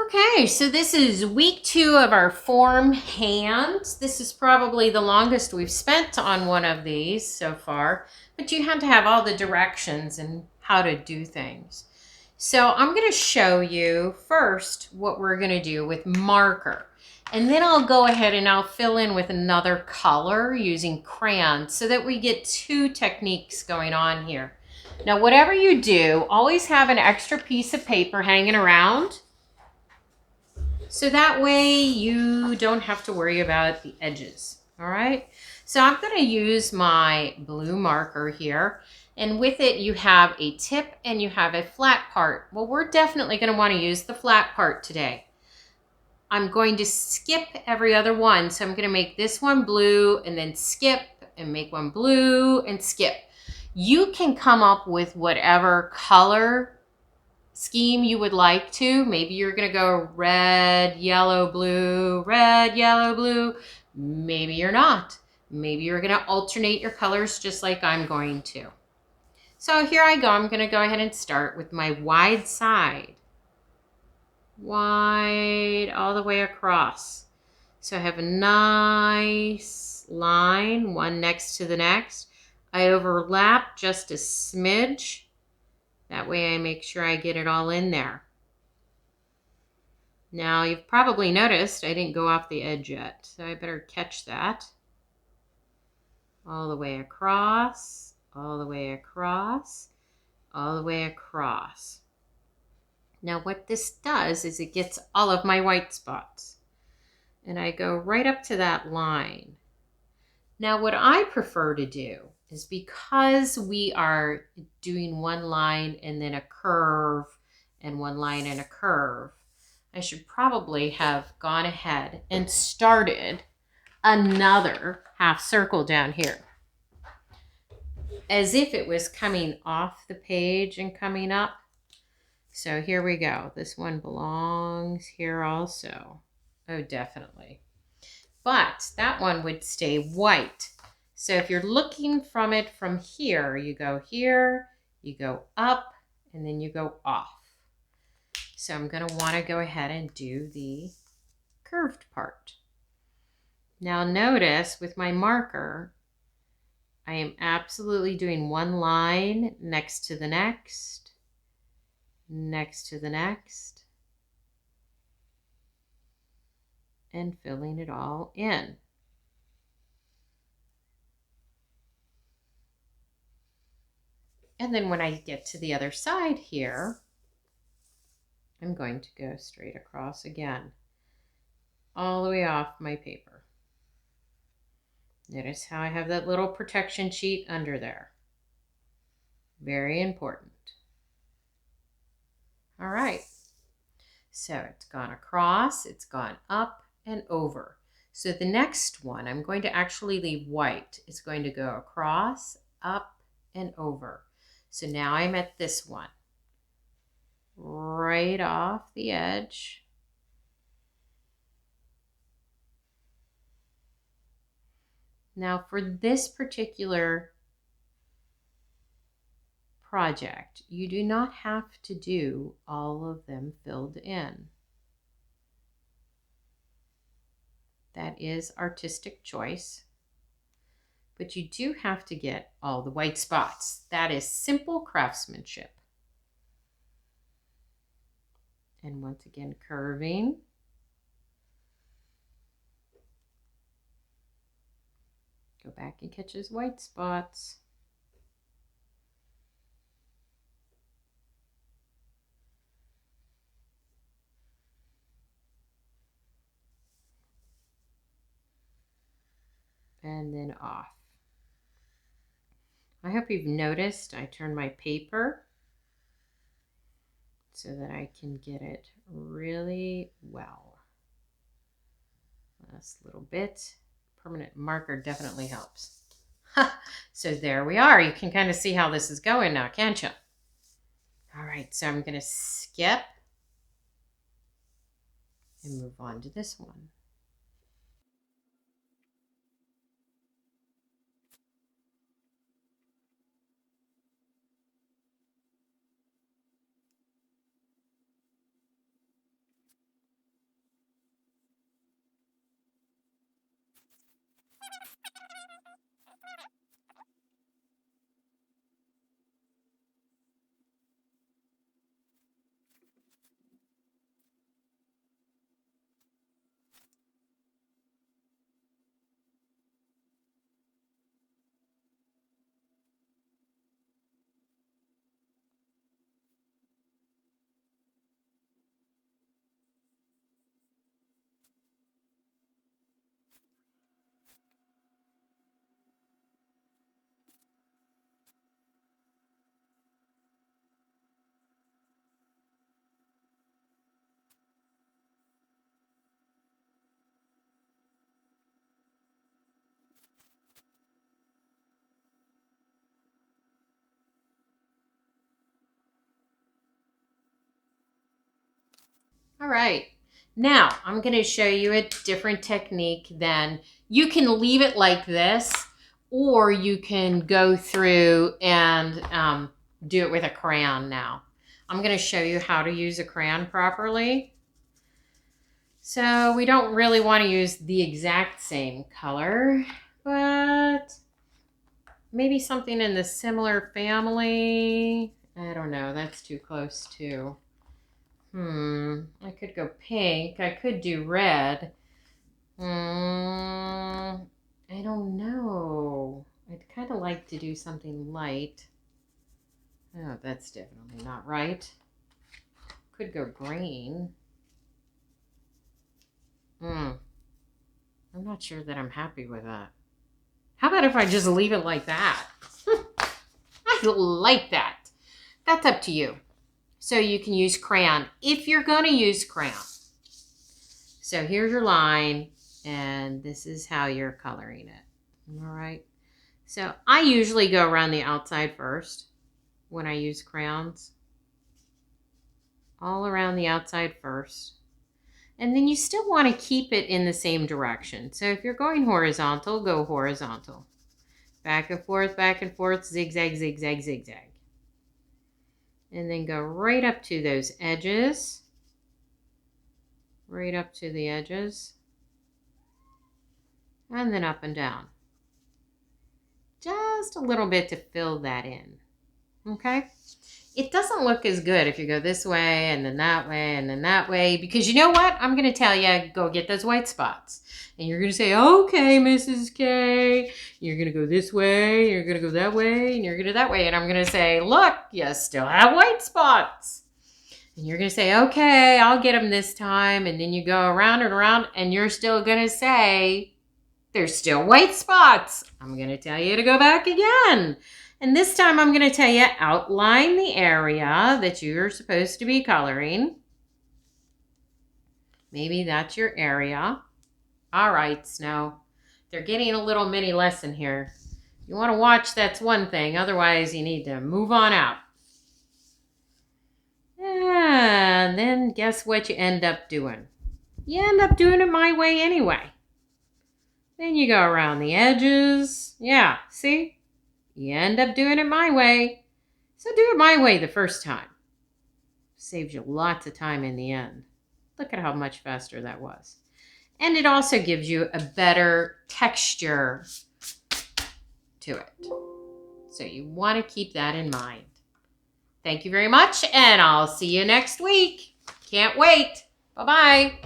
Okay, so this is week 2 of our form hands. This is probably the longest we've spent on one of these so far, but you had to have all the directions and how to do things. So I'm going to show you first what we're going to do with marker. And then I'll go ahead and I'll fill in with another color using crayons so that we get 2 techniques going on here. Now, whatever you do, always have an extra piece of paper hanging around. So that way you don't have to worry about the edges, all right? So I'm going to use my blue marker here, and with it you have a tip and you have a flat part. Well, we're definitely going to want to use the flat part today. I'm going to skip every other one, so I'm going to make this one blue and then skip and make one blue and skip. You can come up with whatever color scheme you would like to. Maybe you're going to go red, yellow, blue, red, yellow, blue. Maybe you're not. Maybe you're going to alternate your colors just like I'm going to. So here I go. I'm going to go ahead and start with my wide side. Wide all the way across. So I have a nice line, one next to the next. I overlap just a smidge. That way I make sure I get it all in there. Now, you've probably noticed I didn't go off the edge yet, so I better catch that. All the way across, all the way across, all the way across. Now, what this does is it gets all of my white spots. And I go right up to that line. Now, what I prefer to do is, because we are doing one line and then a curve and one line and a curve, I should probably have gone ahead and started another half circle down here, as if it was coming off the page and coming up. So here we go. This one belongs here also. Oh, definitely. But that one would stay white. So if you're looking from it from here, you go here, you go up, and then you go off. So I'm going to want to go ahead and do the curved part. Now notice with my marker, I am absolutely doing one line next to the next, next to the next, and filling it all in. And then when I get to the other side here, I'm going to go straight across again, all the way off my paper. Notice how I have that little protection sheet under there. Very important. All right. So it's gone across, it's gone up and over. So the next one, I'm going to actually leave white. It's going to go across, up, and over. So now I'm at this one, right off the edge. Now for this particular project, you do not have to do all of them filled in. That is artistic choice. But you do have to get all the white spots. That is simple craftsmanship. And once again, curving. Go back and catch his white spots. And then off. I hope you've noticed I turn my paper so that I can get it really well. Last little bit. Permanent marker definitely helps. So there we are. You can kind of see how this is going now, can't you? All right, so I'm going to skip and move on to this one. All right. Now, I'm going to show you a different technique than you can leave it like this, or you can go through and do it with a crayon now. I'm going to show you how to use a crayon properly. So we don't really want to use the exact same color, but maybe something in the similar family. I don't know. That's too close too. I could go pink. I could do red. I don't know. I'd kind of like to do something light. Oh, that's definitely not right. Could go green. I'm not sure that I'm happy with that. How about if I just leave it like that? I like that. That's up to you. So you can use crayon if you're going to use crayon. So here's your line, and this is how you're coloring it. All right. So I usually go around the outside first when I use crayons. All around the outside first. And then you still want to keep it in the same direction. So if you're going horizontal, go horizontal. Back and forth, zigzag, zigzag, zigzag. And then go right up to those edges. Right up to the edges. And then up and down. Just a little bit to fill that in. Okay? It doesn't look as good if you go this way and then that way and then that way, because you know what? I'm going to tell you, go get those white spots. And you're going to say, okay, Mrs. K, you're going to go this way, you're going to go that way, and you're going to that way. And I'm going to say, look, you still have white spots. And you're going to say, okay, I'll get them this time. And then you go around and around, and you're still going to say, there's still white spots. I'm going to tell you to go back again. And this time I'm going to tell you, outline the area that you're supposed to be coloring. Maybe that's your area. All right, Snow. They're getting a little mini lesson here. You want to watch, that's one thing. Otherwise, you need to move on out. And then guess what you end up doing? You end up doing it my way anyway. Then you go around the edges. Yeah, see? You end up doing it my way. So do it my way the first time. Saves you lots of time in the end. Look at how much faster that was. And it also gives you a better texture to it. So you want to keep that in mind. Thank you very much, and I'll see you next week. Can't wait. Bye-bye.